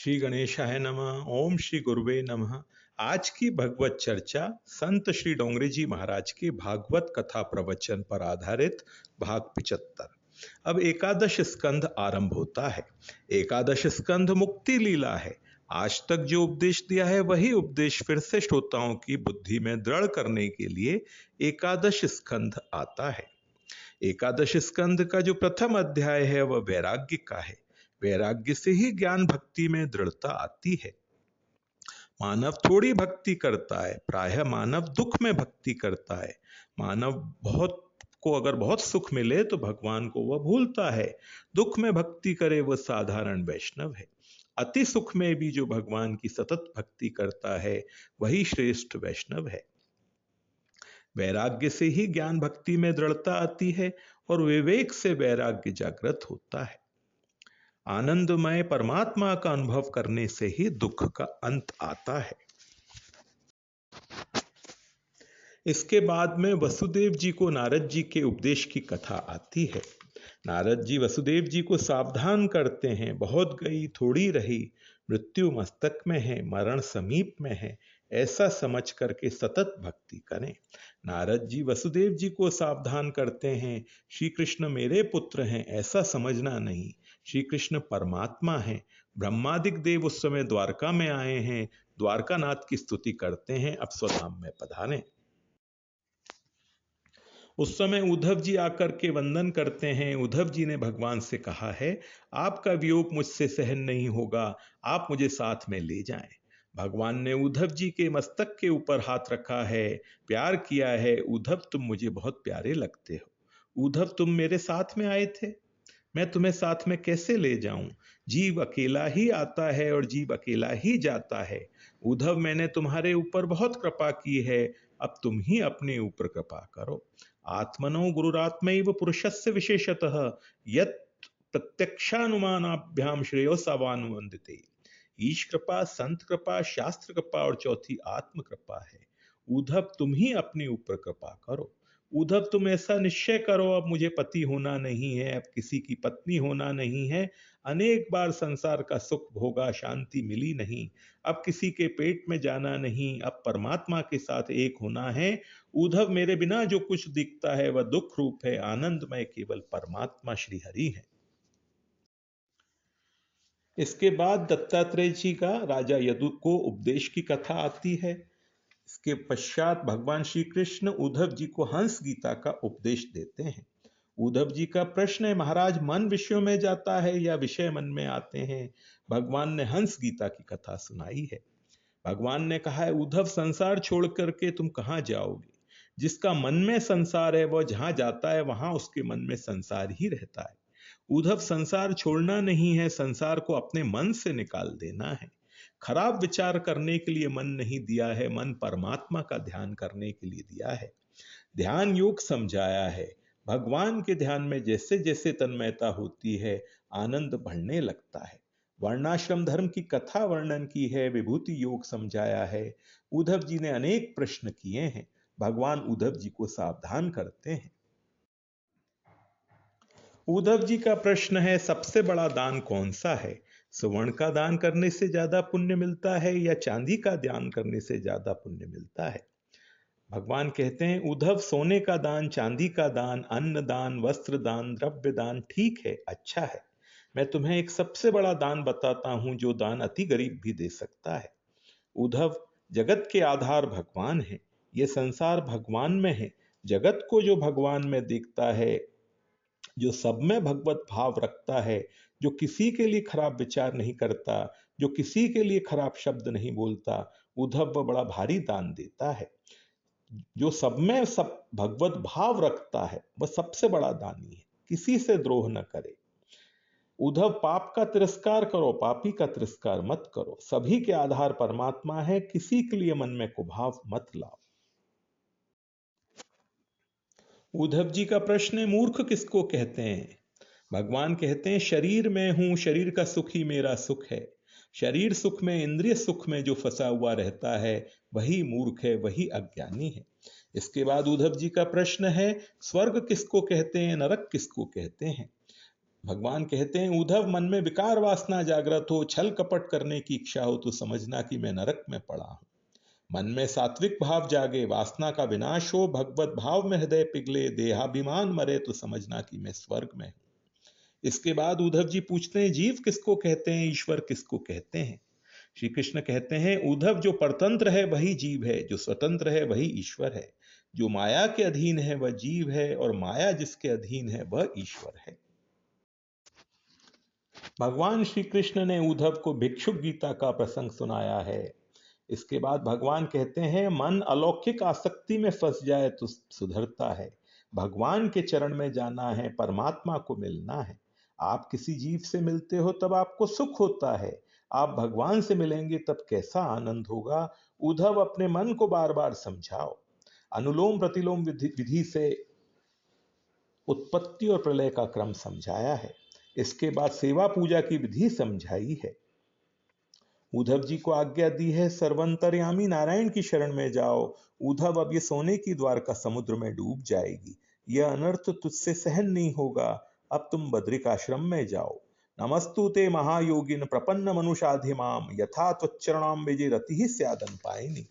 श्री गणेशाय नमः। ओम श्री गुरुवे नमः। आज की भगवत चर्चा संत श्री डोंगरे जी महाराज के भागवत कथा प्रवचन पर आधारित भाग 75। अब एकादश स्कंध आरंभ होता है। एकादश स्कंध मुक्ति लीला है। आज तक जो उपदेश दिया है वही उपदेश फिर से श्रोताओं की बुद्धि में दृढ़ करने के लिए एकादश स्कंध आता है। एकादश स्कंध का जो प्रथम अध्याय है वह वैराग्य का है। वैराग्य से ही ज्ञान भक्ति में दृढ़ता आती है। मानव थोड़ी भक्ति करता है, प्रायः मानव दुख में भक्ति करता है। मानव अगर बहुत सुख मिले तो भगवान को वह भूलता है। दुख में भक्ति करे वह साधारण वैष्णव है। अति सुख में भी जो भगवान की सतत भक्ति करता है वही श्रेष्ठ वैष्णव है। वैराग्य से ही ज्ञान भक्ति में दृढ़ता आती है और विवेक से वैराग्य जागृत होता है। आनंदमय परमात्मा का अनुभव करने से ही दुख का अंत आता है। इसके बाद में वसुदेव जी को नारद जी के उपदेश की कथा आती है। नारद जी वसुदेव जी को सावधान करते हैं, बहुत गई थोड़ी रही, मृत्यु मस्तक में है, मरण समीप में है, ऐसा समझ करके सतत भक्ति करें। नारद जी वसुदेव जी को सावधान करते हैं, श्री कृष्ण मेरे पुत्र हैं ऐसा समझना नहीं, श्री कृष्ण परमात्मा हैं। ब्रह्मादिक देव उस समय द्वारका में आए हैं, द्वारकानाथ की स्तुति करते हैं, अब स्वधाम में पधारें। उस समय उद्धव जी आकर के वंदन करते हैं। उद्धव जी ने भगवान से कहा है, आपका वियोग मुझसे सहन नहीं होगा, आप मुझे साथ में ले जाएं। भगवान ने उद्धव जी के मस्तक के ऊपर हाथ रखा है, प्यार किया है, उद्धव तुम मुझे बहुत प्यारे लगते हो। उद्धव तुम मेरे साथ में आए थे, मैं तुम्हें साथ में कैसे ले जाऊं? जीव अकेला ही आता है और जीव अकेला ही जाता है। उद्धव मैंने तुम्हारे ऊपर बहुत कृपा की है, अब तुम ही अपने ऊपर कृपा करो। आत्मनो गुरुरात्मैव पुरुषस्य विशेषतः यत् प्रत्यक्षानुमानाभ्याम श्रेयो सावानुवंदिते। ईश कृपा, संत कृपा, शास्त्र कृपा और चौथी आत्म कृपा है। उद्धव तुम ही अपने ऊपर कृपा करो। उद्धव तुम ऐसा निश्चय करो, अब मुझे पति होना नहीं है, अब किसी की पत्नी होना नहीं है, अनेक बार संसार का सुख भोगा, शांति मिली नहीं, अब किसी के पेट में जाना नहीं, अब परमात्मा के साथ एक होना है। उद्धव मेरे बिना जो कुछ दिखता है वह दुख रूप है, आनंदमय केवल परमात्मा श्री हरि है। इसके बाद दत्तात्रेय जी का राजा यदु को उपदेश की कथा आती है। इसके पश्चात भगवान श्री कृष्ण उद्धव जी को हंस गीता का उपदेश देते हैं। उद्धव जी का प्रश्न है, महाराज मन विषयों में जाता है या विषय मन में आते हैं? भगवान ने हंस गीता की कथा सुनाई है। भगवान ने कहा है, उद्धव संसार छोड़ करके तुम कहां जाओगे? जिसका मन में संसार है वह जहां जाता है वहां उसके मन में संसार ही रहता है। उद्धव संसार छोड़ना नहीं है, संसार को अपने मन से निकाल देना है। खराब विचार करने के लिए मन नहीं दिया है, मन परमात्मा का ध्यान करने के लिए दिया है। ध्यान योग समझाया है। भगवान के ध्यान में जैसे जैसे तन्मयता होती है, आनंद बढ़ने लगता है। वर्णाश्रम धर्म की कथा वर्णन की है, विभूति योग समझाया है। उद्धव जी ने अनेक प्रश्न किए हैं, भगवान उद्धव जी को सावधान करते हैं। उद्धव जी का प्रश्न है, सबसे बड़ा दान कौन सा है? स्वर्ण का दान करने से ज्यादा पुण्य मिलता है या चांदी का दान करने से ज्यादा पुण्य मिलता है? भगवान कहते हैं, उद्धव सोने का दान, चांदी का दान, अन्न दान, वस्त्र दान, द्रव्य दान ठीक है, अच्छा है। मैं तुम्हें एक सबसे बड़ा दान बताता हूं जो दान अति गरीब भी दे सकता है। उद्धव, जगत के आधार भगवान है, ये संसार भगवान में है। जगत को जो भगवान में देखता है, जो सब में भगवत भाव रखता है, जो किसी के लिए खराब विचार नहीं करता, जो किसी के लिए खराब शब्द नहीं बोलता, उद्धव वह बड़ा भारी दान देता है। जो सब में सब भगवत भाव रखता है वह सबसे बड़ा दानी है, किसी से द्रोह न करे। उद्धव, पाप का तिरस्कार करो, पापी का तिरस्कार मत करो। सभी के आधार परमात्मा है, किसी के लिए मन में कुभाव मत लाओ। उद्धव जी का प्रश्न है, मूर्ख किसको कहते हैं? भगवान कहते हैं, शरीर में हूं, शरीर का सुख ही मेरा सुख है। शरीर सुख में, इंद्रिय सुख में जो फंसा हुआ रहता है वही मूर्ख है, वही अज्ञानी है। इसके बाद उद्धव जी का प्रश्न है, स्वर्ग किसको कहते हैं, नरक किसको कहते हैं? भगवान कहते हैं, उद्धव मन में विकार वासना जागृत हो, छल कपट करने की इच्छा हो तो समझना कि मैं नरक में पड़ा हूं। मन में सात्विक भाव जागे, वासना का विनाश हो, भगवत भाव में हृदय पिघले, देहाभिमान मरे तो समझना कि मैं स्वर्ग में हूं। इसके बाद उद्धव जी पूछते हैं, जीव किसको कहते हैं, ईश्वर किसको कहते हैं? श्री कृष्ण कहते हैं, उद्धव जो परतंत्र है वही जीव है, जो स्वतंत्र है वही ईश्वर है। जो माया के अधीन है वह जीव है, और माया जिसके अधीन है वह ईश्वर है। भगवान श्री कृष्ण ने उद्धव को भिक्षुक गीता का प्रसंग सुनाया है। इसके बाद भगवान कहते हैं, मन अलौकिक आसक्ति में फंस जाए तो सुधरता है। भगवान के चरण में जाना है, परमात्मा को मिलना है। आप किसी जीव से मिलते हो तब आपको सुख होता है, आप भगवान से मिलेंगे तब कैसा आनंद होगा। उद्धव, अपने मन को बार बार समझाओ। अनुलोम प्रतिलोम विधि से उत्पत्ति और प्रलय का क्रम समझाया है। इसके बाद सेवा पूजा की विधि समझाई है। उद्धव जी को आज्ञा दी है, सर्वंतर्यामी नारायण की शरण में जाओ। उद्धव, अब ये सोने की द्वारका समुद्र में डूब जाएगी, यह अनर्थ तुझसे सहन नहीं होगा। अब तुम बद्रिक आश्रम में जाओ। नमस्तुते महायोगिन प्रपन्न मनुषाधिमाम, यथा त्वच्चरणाम विजय रति स्यादन पायिनी।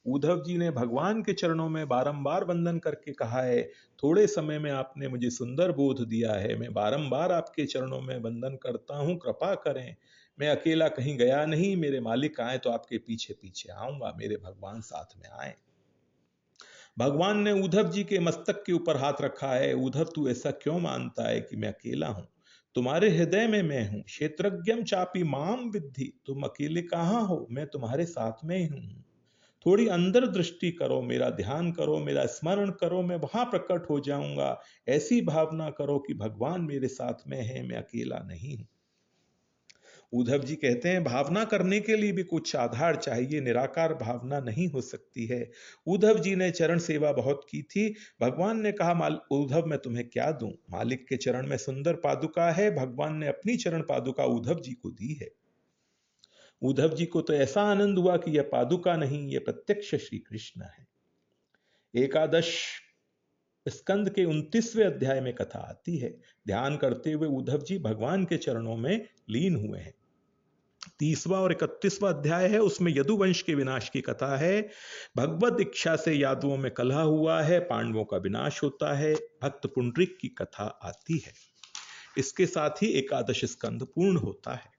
उद्धव जी ने भगवान के चरणों में बारंबार वंदन करके कहा है, थोड़े समय में आपने मुझे सुंदर बोध दिया है, मैं बारंबार आपके चरणों में वंदन करता हूं, कृपा करें। मैं अकेला कहीं गया नहीं, मेरे मालिक आए तो आपके पीछे पीछे आऊंगा, मेरे भगवान साथ में आए। भगवान ने उद्धव जी के मस्तक के ऊपर हाथ रखा है। उद्धव, तू ऐसा क्यों मानता है कि मैं अकेला हूं? तुम्हारे हृदय में मैं हूं। क्षेत्रज्ञम चापी माम विद्धि, तुम अकेले कहां हो, मैं तुम्हारे साथ में ही हूं। थोड़ी अंदर दृष्टि करो, मेरा ध्यान करो, मेरा स्मरण करो, मैं वहां प्रकट हो जाऊंगा। ऐसी भावना करो कि भगवान मेरे साथ में है, मैं अकेला नहीं हूं। उद्धव जी कहते हैं, भावना करने के लिए भी कुछ आधार चाहिए, निराकार भावना नहीं हो सकती है। उद्धव जी ने चरण सेवा बहुत की थी। भगवान ने कहा, उद्धव मैं तुम्हें क्या दूं? मालिक के चरण में सुंदर पादुका है, भगवान ने अपनी चरण पादुका उद्धव जी को दी है। उद्धव जी को तो ऐसा आनंद हुआ कि यह पादुका नहीं, यह प्रत्यक्ष श्री कृष्ण है। एकादश स्कंद के 29वें अध्याय में कथा आती है। ध्यान करते हुए उद्धव जी भगवान के चरणों में लीन हुए हैं। 30वां और 31वां अध्याय है, उसमें यदुवंश के विनाश की कथा है। भगवत इच्छा से यादवों में कलह हुआ है, पांडवों का विनाश होता है, भक्त पुंडरीक की कथा आती है। इसके साथ ही एकादश स्कंद पूर्ण होता है।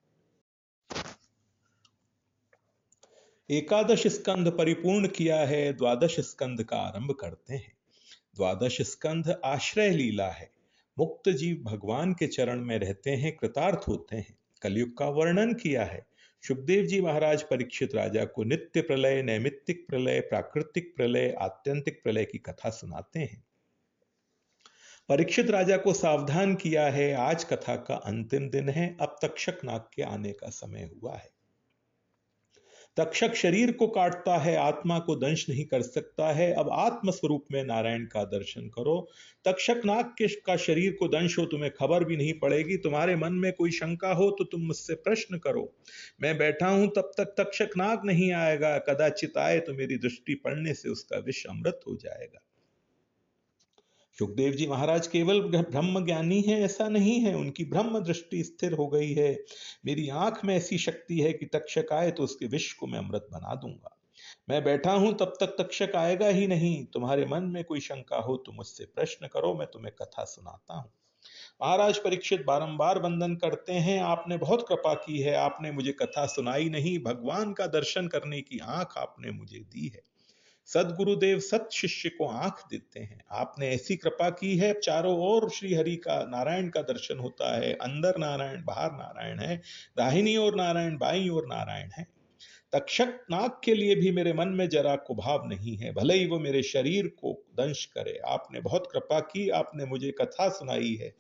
एकादश स्कंद परिपूर्ण किया है, द्वादश स्कंद का आरंभ करते हैं। द्वादश स्कंध आश्रय लीला है। मुक्त जीव भगवान के चरण में रहते हैं, कृतार्थ होते हैं। कलयुग का वर्णन किया है। सुखदेव जी महाराज परीक्षित राजा को नित्य प्रलय, नैमित्तिक प्रलय, प्राकृतिक प्रलय, आत्यंतिक प्रलय की कथा सुनाते हैं। परीक्षित राजा को सावधान किया है, आज कथा का अंतिम दिन है, अब तक्षक नाग के आने का समय हुआ है। तक्षक शरीर को काटता है, आत्मा को दंश नहीं कर सकता है। अब आत्म स्वरूप में नारायण का दर्शन करो। तक्षक नाग का शरीर को दंश हो, तुम्हें खबर भी नहीं पड़ेगी। तुम्हारे मन में कोई शंका हो तो तुम मुझसे प्रश्न करो। मैं बैठा हूं तब तक तक्षक नाग नहीं आएगा, कदाचित आए तो मेरी दृष्टि पड़ने से उसका विष अमृत हो जाएगा। सुखदेव जी महाराज केवल ब्रह्म ज्ञानी हैं ऐसा नहीं है, उनकी ब्रह्म दृष्टि स्थिर हो गई है। मेरी आंख में ऐसी शक्ति है कि तक्षक आए तो उसके विष को मैं अमृत बना दूंगा। मैं बैठा हूं तब तक तक्षक आएगा ही नहीं। तुम्हारे मन में कोई शंका हो तो मुझसे प्रश्न करो, मैं तुम्हें कथा सुनाता हूं। महाराज परीक्षित बारंबार वंदन करते हैं, आपने बहुत कृपा की है, आपने मुझे कथा सुनाई नहीं, भगवान का दर्शन करने की आंख आपने मुझे दी है। सदगुरुदेव सत शिष्य को आंख देते हैं। आपने ऐसी कृपा की है, चारों ओर श्री हरि का, नारायण का दर्शन होता है। अंदर नारायण, बाहर नारायण है, दाहिनी ओर नारायण, बाईं ओर नारायण है। तक्षक नाग के लिए भी मेरे मन में जरा कुभाव नहीं है, भले ही वो मेरे शरीर को दंश करे। आपने बहुत कृपा की, आपने मुझे कथा सुनाई है।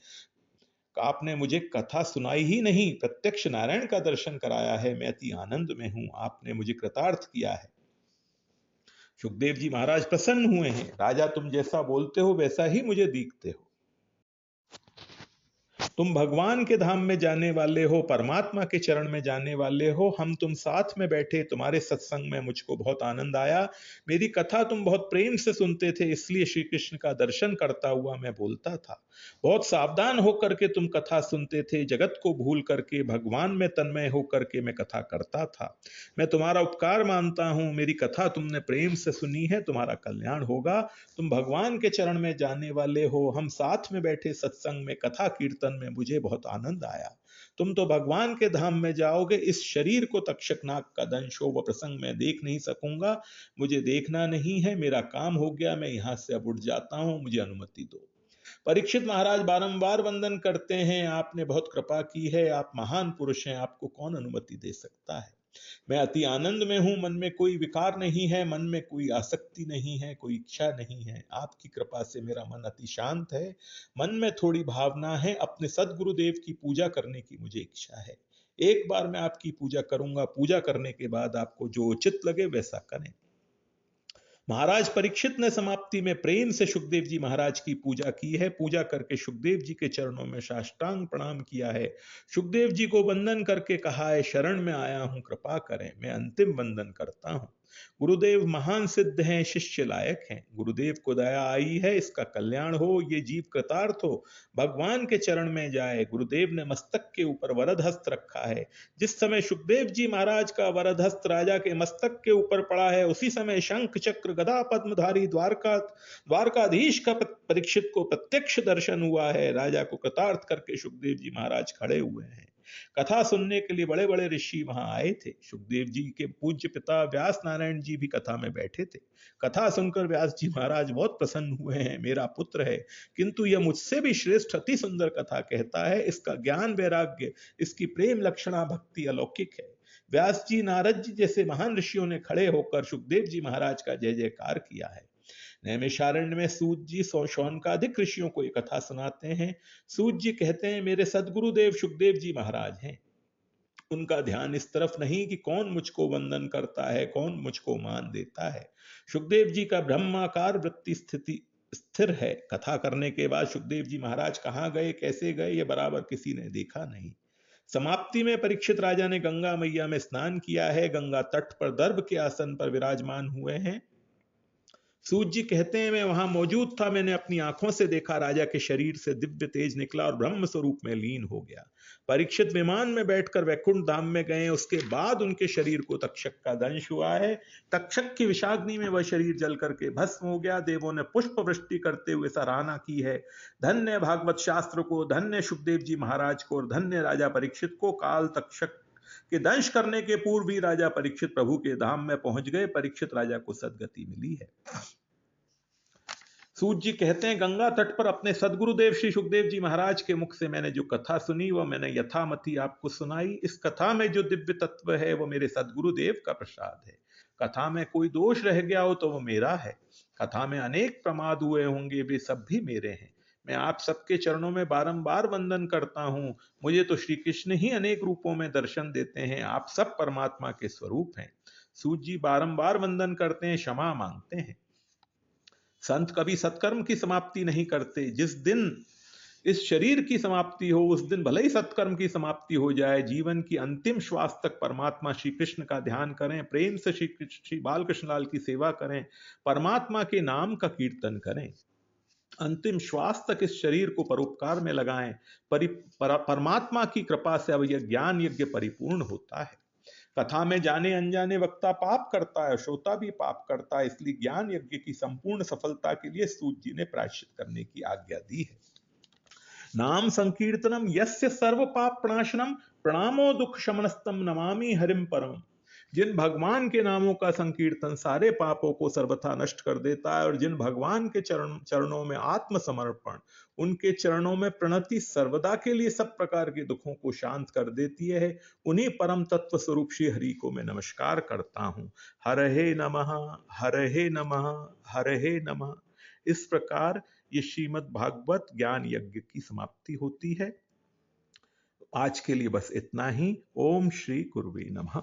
आपने मुझे कथा सुनाई ही नहीं, प्रत्यक्ष नारायण का दर्शन कराया है। मैं अति आनंद में हूं, आपने मुझे कृतार्थ किया है। सुखदेव जी महाराज प्रसन्न हुए हैं। राजा, तुम जैसा बोलते हो वैसा ही मुझे दिखते हो। तुम भगवान के धाम में जाने वाले हो, परमात्मा के चरण में जाने वाले हो। हम तुम साथ में बैठे, तुम्हारे सत्संग में मुझको बहुत आनंद आया। मेरी कथा तुम बहुत प्रेम से सुनते थे, इसलिए श्री कृष्ण का दर्शन करता हुआ मैं बोलता था। बहुत सावधान होकर के तुम कथा सुनते थे, जगत को भूल करके भगवान में तन्मय होकर के मैं कथा करता था। मैं तुम्हारा उपकार मानता हूँ, मेरी कथा तुमने प्रेम से सुनी है, तुम्हारा कल्याण होगा। तुम भगवान के चरण में जाने वाले हो। हम साथ में बैठे सत्संग में कथा कीर्तन में मुझे बहुत आनंद आया। तुम तो भगवान के धाम में जाओगे। इस शरीर को तक्षक नाग का दंश हो वह प्रसंग में देख नहीं सकूंगा। मुझे देखना नहीं है, मेरा काम हो गया, मैं यहां से अब उठ जाता हूं, मुझे अनुमति दो। परीक्षित महाराज बारंबार वंदन करते हैं, आपने बहुत कृपा की है, आप महान पुरुष हैं, आपको कौन अनुमति दे सकता है। मैं अति आनंद में हूं, मन में कोई विकार नहीं है, मन में कोई आसक्ति नहीं है, कोई इच्छा नहीं है। आपकी कृपा से मेरा मन अति शांत है। मन में थोड़ी भावना है, अपने सदगुरुदेव की पूजा करने की मुझे इच्छा है। एक बार मैं आपकी पूजा करूंगा, पूजा करने के बाद आपको जो उचित लगे वैसा करें। महाराज परीक्षित ने समाप्ति में प्रेम से सुखदेव जी महाराज की पूजा की है। पूजा करके सुखदेव जी के चरणों में साष्टांग प्रणाम किया है। सुखदेव जी को वंदन करके कहा है, शरण में आया हूं, कृपा करें, मैं अंतिम वंदन करता हूं। गुरुदेव महान सिद्ध हैं, शिष्य लायक हैं। गुरुदेव को दया आई है, इसका कल्याण हो, ये जीव कृतार्थ हो, भगवान के चरण में जाए। गुरुदेव ने मस्तक के ऊपर वरद हस्त रखा है। जिस समय सुखदेव जी महाराज का वरद हस्त राजा के मस्तक के ऊपर पड़ा है, उसी समय शंख चक्र गदा पद्मधारी द्वारकाधीश का परीक्षित को प्रत्यक्ष दर्शन हुआ है। राजा को कृतार्थ करके सुखदेव जी महाराज खड़े हुए हैं। कथा सुनने के लिए बड़े बड़े ऋषि वहां आए थे। सुखदेव जी के पूज्य पिता व्यास नारायण जी भी कथा में बैठे थे। कथा सुनकर व्यास जी महाराज बहुत प्रसन्न हुए हैं। मेरा पुत्र है, किंतु यह मुझसे भी श्रेष्ठ अति सुंदर कथा कहता है। इसका ज्ञान वैराग्य, इसकी प्रेम लक्षणा भक्ति अलौकिक है। व्यास जी नारद जी जैसे महान ऋषियों ने खड़े होकर सुखदेव जी महाराज का जय जयकार किया है। नैमिषारण्य में सूत जी शौनकादिक ऋषियों को ये कथा सुनाते हैं। सूत जी कहते हैं, मेरे सदगुरुदेव सुखदेव जी महाराज हैं। उनका ध्यान इस तरफ नहीं कि कौन मुझको वंदन करता है, कौन मुझको मान देता है। सुखदेव जी का ब्रह्माकार वृत्ति स्थिति स्थिर है। कथा करने के बाद सुखदेव जी महाराज कहाँ गए, कैसे गए, ये बराबर किसी ने देखा नहीं। समाप्ति में परीक्षित राजा ने गंगा मैया में स्नान किया है। गंगा तट पर दर्भ के आसन पर विराजमान हुए हैं। सूत जी कहते हैं, मैं वहां मौजूद था। मैंने अपनी आंखों से देखा, राजा के शरीर से दिव्य तेज निकला और ब्रह्म स्वरूप में लीन हो गया। परीक्षित विमान में बैठकर वैकुंठ धाम में गए। उसके बाद उनके शरीर को तक्षक का दंश हुआ है। तक्षक की विषाग्नि में वह शरीर जल करके भस्म हो गया। देवों ने पुष्प वृष्टि करते हुए सराहना की है। धन्य भागवत शास्त्र को, धन्य सुखदेव जी महाराज को और धन्य राजा परीक्षित को। काल तक्षक के दंश करने के पूर्व ही राजा परीक्षित प्रभु के धाम में पहुंच गए। परीक्षित राजा को सदगति मिली है। सूत जी कहते हैं, गंगा तट पर अपने सदगुरुदेव श्री सुखदेव जी महाराज के मुख से मैंने जो कथा सुनी वह मैंने यथामति आपको सुनाई। इस कथा में जो दिव्य तत्व है वह मेरे सदगुरुदेव का प्रसाद है। कथा में कोई दोष रह गया हो तो वह मेरा है। कथा में अनेक प्रमाद हुए होंगे, वे सब भी मेरे हैं। मैं आप सबके चरणों में बारंबार वंदन करता हूं। मुझे तो श्री कृष्ण ही अनेक रूपों में दर्शन देते हैं। आप सब परमात्मा के स्वरूप हैं। सूत जी बारंबार वंदन करते हैं, क्षमा मांगते हैं। संत कभी सत्कर्म की समाप्ति नहीं करते। जिस दिन इस शरीर की समाप्ति हो उस दिन भले ही सत्कर्म की समाप्ति हो जाए, जीवन की अंतिम श्वास तक परमात्मा श्री कृष्ण का ध्यान करें, प्रेम से श्री बाल कृष्ण लाल की सेवा करें, परमात्मा के नाम का कीर्तन करें। अंतिम श्वास तक इस शरीर को परोपकार में लगाएं। परमात्मा की कृपा से अब यह ज्ञान यज्ञ परिपूर्ण होता है। कथा में जाने अनजाने वक्ता पाप करता है, श्रोता भी पाप करता है। इसलिए ज्ञान यज्ञ की संपूर्ण सफलता के लिए सूत जी ने प्रायश्चित करने की आज्ञा दी है। नाम संकीर्तनम यस्य सर्व पाप प्रणाशनम प्रणामो दुख शमनस्तम नमामि हरिम परम। जिन भगवान के नामों का संकीर्तन सारे पापों को सर्वथा नष्ट कर देता है और जिन भगवान के चरणों में आत्मसमर्पण, उनके चरणों में प्रणति सर्वदा के लिए सब प्रकार के दुखों को शांत कर देती है, उन्हीं परम तत्व स्वरूप श्री हरि को मैं नमस्कार करता हूं। हरहे नमः, हरहे नमः, हरहे नमः। इस प्रकार ये श्रीमद् भागवत ज्ञान यज्ञ की समाप्ति होती है। आज के लिए बस इतना ही। ओम श्री गुरुवे नमः।